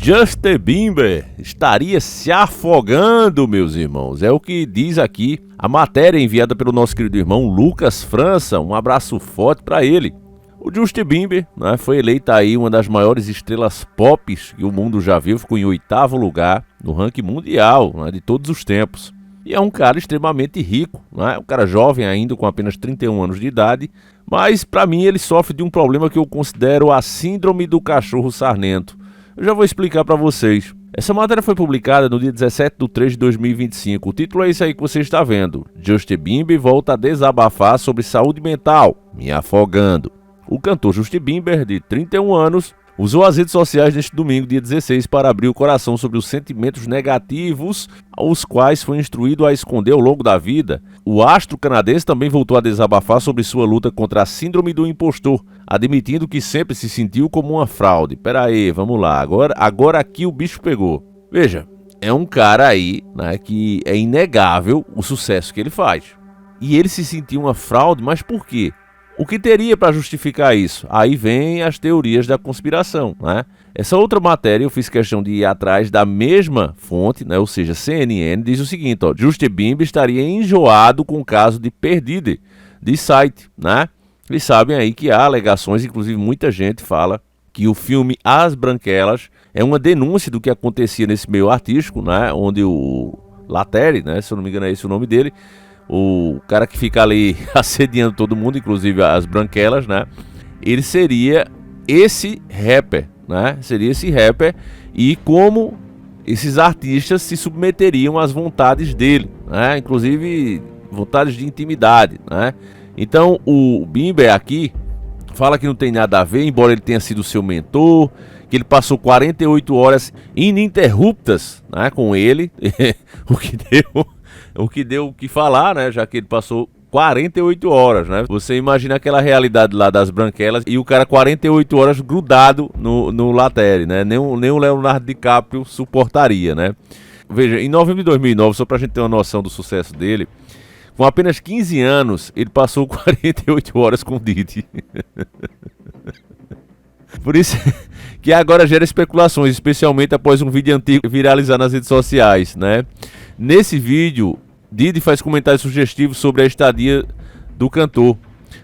Justin Bieber estaria se afogando, meus irmãos. É o que diz aqui a matéria enviada pelo nosso querido irmão Lucas França. Um abraço forte para ele. O Justin Bieber, né, foi eleita aí uma das maiores estrelas pop que o mundo já viu. Ficou em 8º lugar no ranking mundial, né, de todos os tempos. E é um cara extremamente rico, né? Um cara jovem ainda, com apenas 31 anos de idade. Mas para mim ele sofre de um problema que eu considero a síndrome do cachorro sarnento. Eu já vou explicar para vocês. Essa matéria foi publicada no dia 17/3/2025. O título é esse aí que você está vendo. Justin Bieber volta a desabafar sobre saúde mental, me afogando. O cantor Justin Bieber, de 31 anos, usou as redes sociais neste domingo, dia 16, para abrir o coração sobre os sentimentos negativos aos quais foi instruído a esconder ao longo da vida. O astro canadense também voltou a desabafar sobre sua luta contra a síndrome do impostor, admitindo que sempre se sentiu como uma fraude. Pera aí, vamos lá, agora aqui o bicho pegou. Veja, é um cara aí, né, que é inegável o sucesso que ele faz. E ele se sentiu uma fraude, mas por quê? O que teria para justificar isso? Aí vem as teorias da conspiração, né? Essa outra matéria eu fiz questão de ir atrás da mesma fonte, né? Ou seja, CNN, diz o seguinte, ó: Justin Bieber estaria enjoado com o caso de P. Diddy, de site, né? Eles sabem aí que há alegações, inclusive muita gente fala que o filme As Branquelas é uma denúncia do que acontecia nesse meio artístico, né? Onde o Lateri, né? Se eu não me engano é esse o nome dele, o cara que fica ali assediando todo mundo, inclusive as branquelas, né? Ele seria esse rapper, né? Seria esse rapper, e como esses artistas se submeteriam às vontades dele, né? Inclusive vontades de intimidade, né? Então o Bieber aqui fala que não tem nada a ver, embora ele tenha sido seu mentor, que ele passou 48 horas ininterruptas, né, com ele, o que deu o que falar, né? Já que ele passou 48 horas, né? Você imagina aquela realidade lá das branquelas e o cara 48 horas grudado no Lateri, né? Nem o Leonardo DiCaprio suportaria, né? Veja, em novembro de 2009, só pra gente ter uma noção do sucesso dele, com apenas 15 anos, ele passou 48 horas com o Diddy. Por isso que agora gera especulações, especialmente após um vídeo antigo viralizar nas redes sociais, né? Nesse vídeo, Diddy faz comentários sugestivos sobre a estadia do cantor,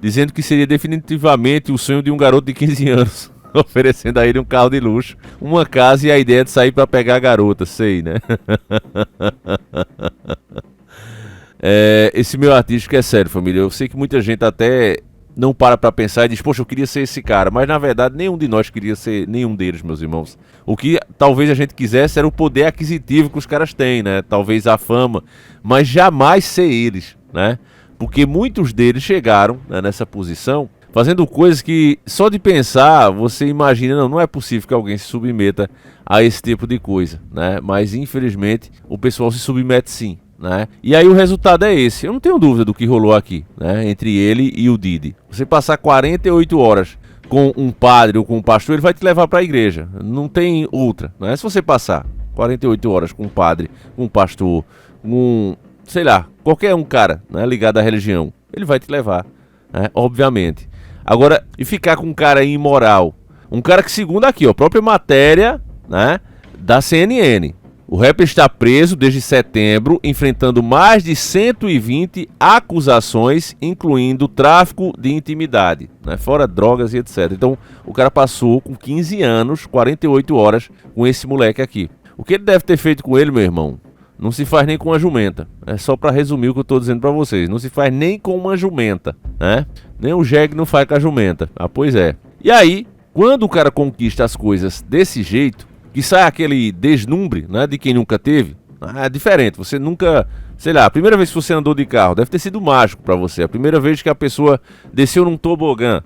dizendo que seria definitivamente o sonho de um garoto de 15 anos, oferecendo a ele um carro de luxo, uma casa e a ideia de sair para pegar a garota, sei, né? Esse meu artístico é sério, família. Eu sei que muita gente até não para pensar e diz, poxa, eu queria ser esse cara. Mas na verdade nenhum de nós queria ser nenhum deles, meus irmãos. O que talvez a gente quisesse era o poder aquisitivo que os caras têm, né? Talvez a fama, mas jamais ser eles, né? Porque muitos deles chegaram, né, nessa posição fazendo coisas que só de pensar você imagina, não é possível que alguém se submeta a esse tipo de coisa, né? Mas infelizmente o pessoal se submete sim, né? E aí o resultado é esse. Eu não tenho dúvida do que rolou aqui, né, entre ele e o Diddy. Você passar 48 horas com um padre ou com um pastor, ele vai te levar para a igreja. Não tem outra, né? Se você passar 48 horas com um padre, com um pastor, sei lá, qualquer um cara, né, ligado à religião, ele vai te levar, né, obviamente. Agora, e ficar com um cara imoral, um cara que, segundo aqui, ó, a própria matéria, né, da CNN, o rapper está preso desde setembro, enfrentando mais de 120 acusações, incluindo tráfico de intimidade, né, fora drogas e etc. Então, o cara passou com 15 anos, 48 horas com esse moleque aqui. O que ele deve ter feito com ele, meu irmão, não se faz nem com uma jumenta. É só para resumir o que eu estou dizendo para vocês. Não se faz nem com uma jumenta, né? Nem o jegue não faz com a jumenta. Ah, pois é. E aí, quando o cara conquista as coisas desse jeito, que sai aquele deslumbre, né, de quem nunca teve, é diferente. Você nunca, sei lá, a primeira vez que você andou de carro deve ter sido mágico para você. A primeira vez que a pessoa desceu num tobogã.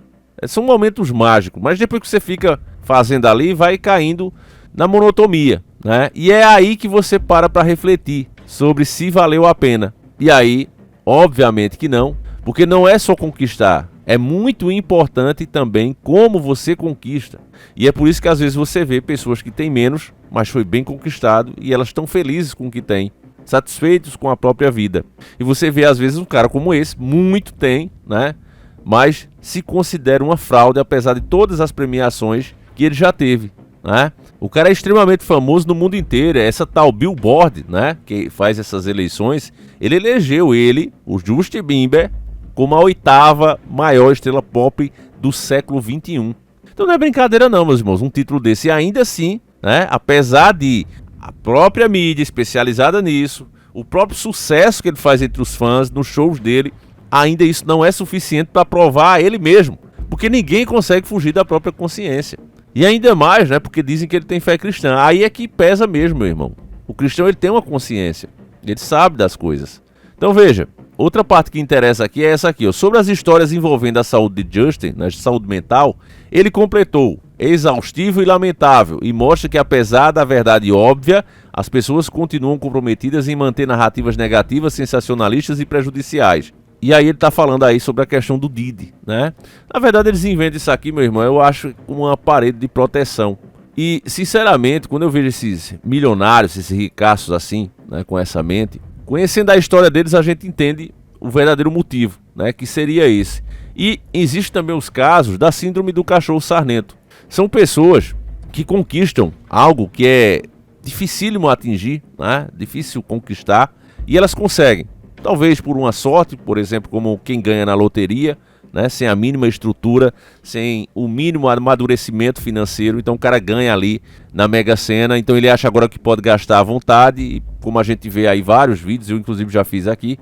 São momentos mágicos, mas depois que você fica fazendo ali, vai caindo na monotonia, né? E é aí que você para refletir sobre se valeu a pena. E aí, obviamente que não, porque não é só conquistar, é muito importante também como você conquista. E é por isso que às vezes você vê pessoas que têm menos, mas foi bem conquistado e elas estão felizes com o que têm, satisfeitos com a própria vida. E você vê às vezes um cara como esse, muito tem, né? Mas se considera uma fraude apesar de todas as premiações que ele já teve, né? O cara é extremamente famoso no mundo inteiro. Essa tal Billboard, né, que faz essas eleições, ele elegeu ele, o Justin Bieber, como a 8ª maior estrela pop do século XXI. Então não é brincadeira não, meus irmãos, um título desse. E ainda assim, né, apesar de a própria mídia especializada nisso, o próprio sucesso que ele faz entre os fãs, nos shows dele, ainda isso não é suficiente para provar a ele mesmo. Porque ninguém consegue fugir da própria consciência. E ainda mais, né, porque dizem que ele tem fé cristã. Aí é que pesa mesmo, meu irmão. O cristão, ele tem uma consciência. Ele sabe das coisas. Então veja, outra parte que interessa aqui é essa aqui, ó. Sobre as histórias envolvendo a saúde de Justin, né, saúde mental, ele completou: exaustivo e lamentável, e mostra que apesar da verdade óbvia, as pessoas continuam comprometidas em manter narrativas negativas, sensacionalistas e prejudiciais. E aí ele tá falando aí sobre a questão do Didi, né? Na verdade eles inventam isso aqui, meu irmão, eu acho uma parede de proteção. E sinceramente, quando eu vejo esses milionários, esses ricaços assim, né, com essa mente, conhecendo a história deles, a gente entende o verdadeiro motivo, né, que seria esse. E existem também os casos da síndrome do cachorro sarnento. São pessoas que conquistam algo que é dificílimo atingir, né, difícil conquistar, e elas conseguem. Talvez por uma sorte, por exemplo, como quem ganha na loteria, né, sem a mínima estrutura, sem o mínimo amadurecimento financeiro. Então o cara ganha ali na Mega Sena, então ele acha agora que pode gastar à vontade, e como a gente vê aí vários vídeos, eu inclusive já fiz aqui,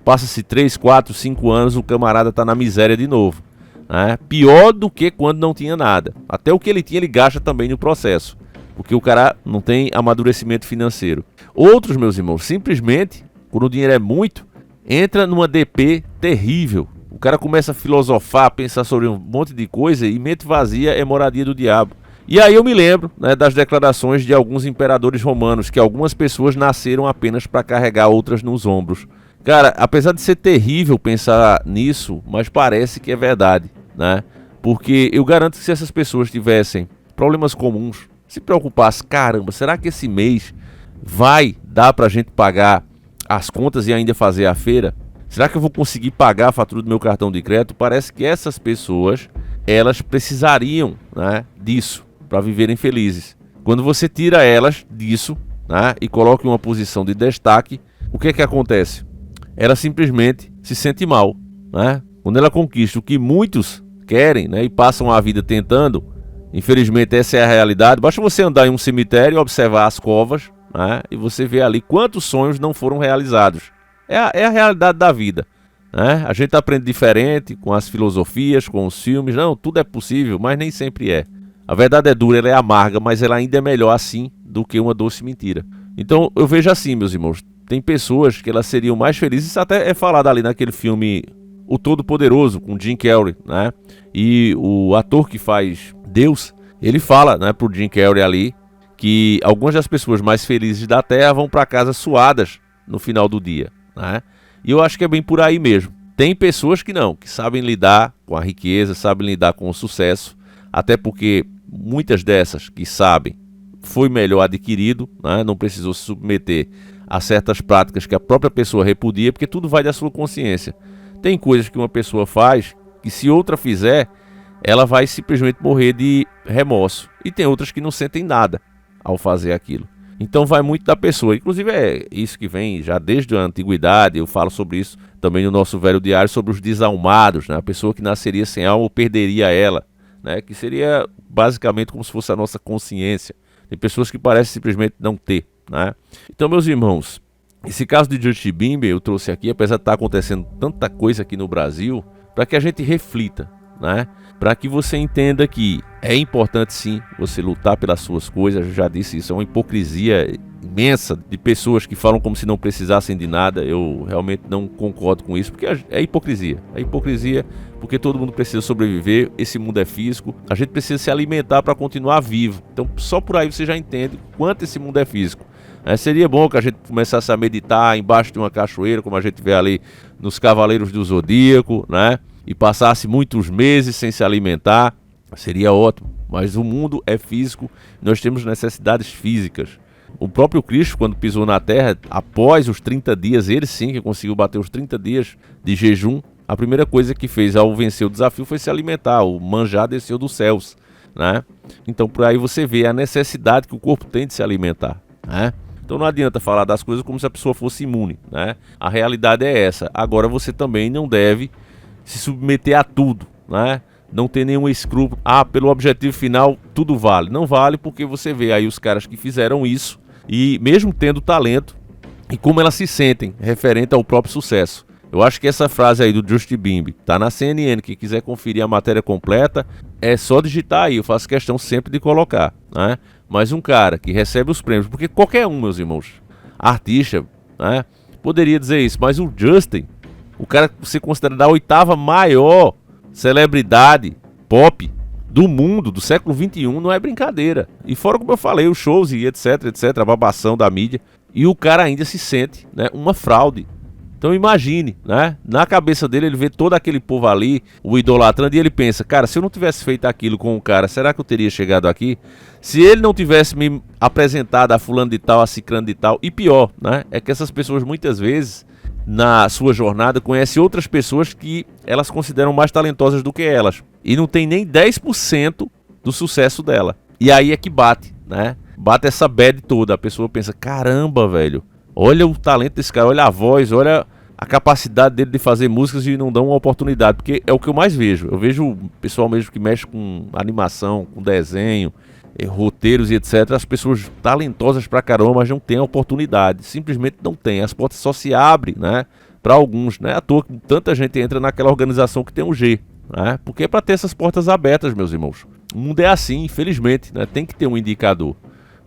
passa-se 3, 4, 5 anos, o camarada tá na miséria de novo, né? Pior do que quando não tinha nada. Até o que ele tinha ele gasta também no processo, porque o cara não tem amadurecimento financeiro. Outros, meus irmãos, simplesmente, quando o dinheiro é muito, entra numa DP terrível. O cara começa a filosofar, pensar sobre um monte de coisa, e mente vazia é moradia do diabo. E aí eu me lembro, né, das declarações de alguns imperadores romanos, que algumas pessoas nasceram apenas para carregar outras nos ombros. Cara, apesar de ser terrível pensar nisso, mas parece que é verdade, né? Porque eu garanto que se essas pessoas tivessem problemas comuns, se preocupassem, caramba, será que esse mês vai dar pra gente pagar as contas e ainda fazer a feira? Será que eu vou conseguir pagar a fatura do meu cartão de crédito? Parece que essas pessoas, elas precisariam, né, disso para viverem felizes. Quando você tira elas disso, né, e coloca em uma posição de destaque, o que é que acontece? Ela simplesmente se sente mal, né? Quando ela conquista o que muitos querem, né, e passam a vida tentando, infelizmente essa é a realidade. Basta você andar em um cemitério e observar as covas, né, e você vê ali quantos sonhos não foram realizados. É a realidade da vida, né? A gente aprende diferente com as filosofias, com os filmes. Não, tudo é possível, mas nem sempre é. A verdade é dura, ela é amarga, mas ela ainda é melhor assim do que uma doce mentira. Então eu vejo assim, meus irmãos, tem pessoas que elas seriam mais felizes. Isso até é falado ali naquele filme O Todo-Poderoso, com Jim Carrey, né? E o ator que faz Deus, ele fala, né, pro Jim Carrey ali, que algumas das pessoas mais felizes da Terra vão para casa suadas no final do dia, né? E eu acho que é bem por aí mesmo. Tem pessoas que não, que sabem lidar com a riqueza, sabem lidar com o sucesso, até porque muitas dessas que sabem foi melhor adquirido, né? Não precisou se submeter a certas práticas que a própria pessoa repudia, porque tudo vai da sua consciência. Tem coisas que uma pessoa faz que se outra fizer, ela vai simplesmente morrer de remorso. E tem outras que não sentem nada ao fazer aquilo. Então vai muito da pessoa. Inclusive é isso que vem já desde a antiguidade. Eu falo sobre isso também no nosso velho diário, sobre os desalmados, né? A pessoa que nasceria sem alma ou perderia ela, né? Que seria basicamente como se fosse a nossa consciência. Tem pessoas que parecem simplesmente não ter, né? Então, meus irmãos, esse caso de Justin Bieber eu trouxe aqui, apesar de estar acontecendo tanta coisa aqui no Brasil, para que a gente reflita, né? Para que você entenda que é importante sim você lutar pelas suas coisas. Eu já disse isso, é uma hipocrisia imensa de pessoas que falam como se não precisassem de nada. Eu realmente não concordo com isso, porque é hipocrisia. É hipocrisia porque todo mundo precisa sobreviver, esse mundo é físico, a gente precisa se alimentar para continuar vivo. Então só por aí você já entende quanto esse mundo é físico. Seria bom que a gente começasse a meditar embaixo de uma cachoeira, como a gente vê ali nos Cavaleiros do Zodíaco, né? E passasse muitos meses sem se alimentar, seria ótimo. Mas o mundo é físico, nós temos necessidades físicas. O próprio Cristo, quando pisou na terra, após os 30 dias, ele sim que conseguiu bater os 30 dias de jejum, a primeira coisa que fez ao vencer o desafio foi se alimentar. O manjar desceu dos céus, né? Então por aí você vê a necessidade que o corpo tem de se alimentar, né? Então não adianta falar das coisas como se a pessoa fosse imune, né? A realidade é essa. Agora você também não deve se submeter a tudo, né? Não ter nenhum escrúpulo. Pelo objetivo final, tudo vale. Não vale, porque você vê aí os caras que fizeram isso e mesmo tendo talento e como elas se sentem referente ao próprio sucesso. Eu acho que essa frase aí do Justin Bieber tá na CNN. Quem quiser conferir a matéria completa, é só digitar aí. Eu faço questão sempre de colocar, né? Mas um cara que recebe os prêmios, porque qualquer um, meus irmãos, artista, né, poderia dizer isso, mas o Justin, o cara que você considera da 8ª maior celebridade pop do mundo, do século XXI, não é brincadeira. E fora, como eu falei, os shows e etc, a babação da mídia, e o cara ainda se sente, né, uma fraude. Então imagine, né? Na cabeça dele ele vê todo aquele povo ali, o idolatrando, e ele pensa, cara, se eu não tivesse feito aquilo com o cara, será que eu teria chegado aqui? Se ele não tivesse me apresentado a fulano de tal, a ciclano de tal, e pior, né? É que essas pessoas muitas vezes, na sua jornada, conhecem outras pessoas que elas consideram mais talentosas do que elas, e não tem nem 10% do sucesso dela. E aí é que bate, né? Bate essa bad toda, a pessoa pensa, caramba, velho, olha o talento desse cara, olha a voz, olha a capacidade dele de fazer músicas e não dão uma oportunidade, porque é o que eu mais vejo. Eu vejo o pessoal mesmo que mexe com animação, com desenho, roteiros e etc. As pessoas talentosas pra caramba, mas não têm a oportunidade, simplesmente não tem. As portas só se abrem, né, para alguns, né? À toa que tanta gente entra naquela organização que tem um G, né? Porque é para ter essas portas abertas, meus irmãos. O mundo é assim, infelizmente, né? Tem que ter um indicador.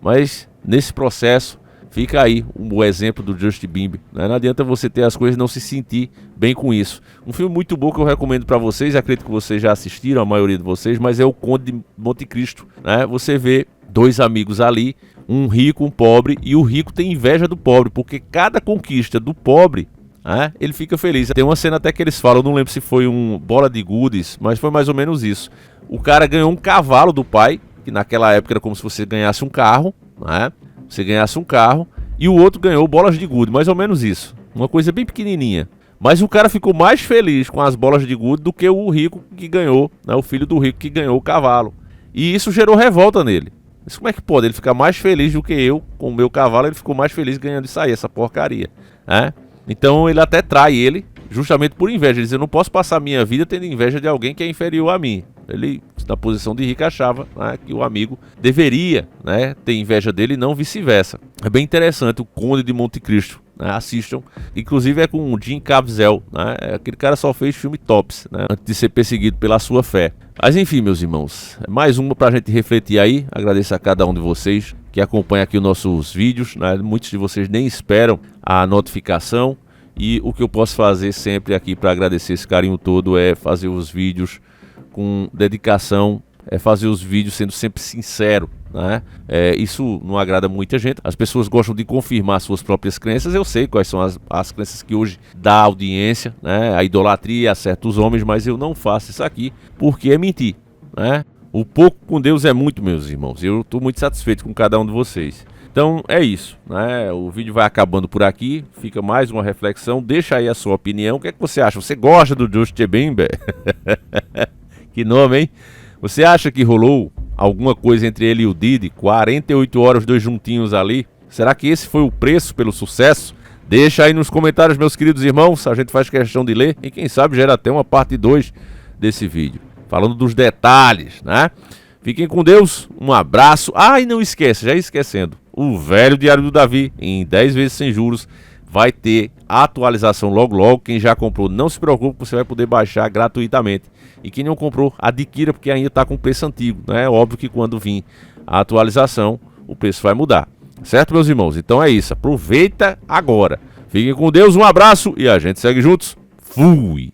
Mas nesse processo fica aí o exemplo do Justin Bieber, né? Não adianta você ter as coisas e não se sentir bem com isso. Um filme muito bom que eu recomendo para vocês, acredito que vocês já assistiram, a maioria de vocês, mas é o Conde de Monte Cristo, né? Você vê dois amigos ali, um rico, um pobre, e o rico tem inveja do pobre, porque cada conquista do pobre, né, ele fica feliz. Tem uma cena até que eles falam, eu não lembro se foi um bola de goodies, mas foi mais ou menos isso. O cara ganhou um cavalo do pai, que naquela época era como se você ganhasse um carro, né? Você ganhasse um carro, e o outro ganhou bolas de gude, mais ou menos isso. Uma coisa bem pequenininha. Mas o cara ficou mais feliz com as bolas de gude do que o rico que ganhou, né? O filho do rico que ganhou o cavalo. E isso gerou revolta nele. Mas como é que pode? Ele ficar mais feliz do que eu com o meu cavalo, ele ficou mais feliz ganhando isso aí, essa porcaria, né? Então ele até trai ele, justamente por inveja. Ele diz, eu não posso passar a minha vida tendo inveja de alguém que é inferior a mim. Ele, na posição de rico, achava, né, que o amigo deveria, né, ter inveja dele e não vice-versa. É bem interessante o Conde de Monte Cristo, né, assistam. Inclusive é com o Jim Caviezel, né, aquele cara só fez filme tops, né, antes de ser perseguido pela sua fé. Mas enfim, meus irmãos, mais uma pra gente refletir aí. Agradeço a cada um de vocês que acompanha aqui os nossos vídeos, né? Muitos de vocês nem esperam a notificação. E o que eu posso fazer sempre aqui para agradecer esse carinho todo é fazer os vídeos com dedicação, é fazer os vídeos sendo sempre sincero, né? Isso não agrada muita gente. As pessoas gostam de confirmar suas próprias crenças. Eu sei quais são as crenças que hoje dá audiência, né? A idolatria a certos homens, mas eu não faço isso aqui porque é mentir, né? O pouco com Deus é muito, meus irmãos. Eu estou muito satisfeito com cada um de vocês. Então é isso, né? O vídeo vai acabando por aqui. Fica mais uma reflexão. Deixa aí a sua opinião. O que é que você acha? Você gosta do Justin Bieber? Que nome, hein? Você acha que rolou alguma coisa entre ele e o Diddy? 48 horas, os dois juntinhos ali. Será que esse foi o preço pelo sucesso? Deixa aí nos comentários, meus queridos irmãos. A gente faz questão de ler. E quem sabe gera até uma parte 2 desse vídeo, falando dos detalhes, né? Fiquem com Deus, um abraço. E não esquece, já esquecendo, o velho Diário do Davi, em 10 vezes sem juros, vai ter atualização logo logo. Quem já comprou, não se preocupe, você vai poder baixar gratuitamente. E quem não comprou, adquira, porque ainda está com preço antigo, né? É óbvio que quando vir a atualização, o preço vai mudar. Certo, meus irmãos? Então é isso, aproveita agora. Fiquem com Deus, um abraço e a gente segue juntos. Fui!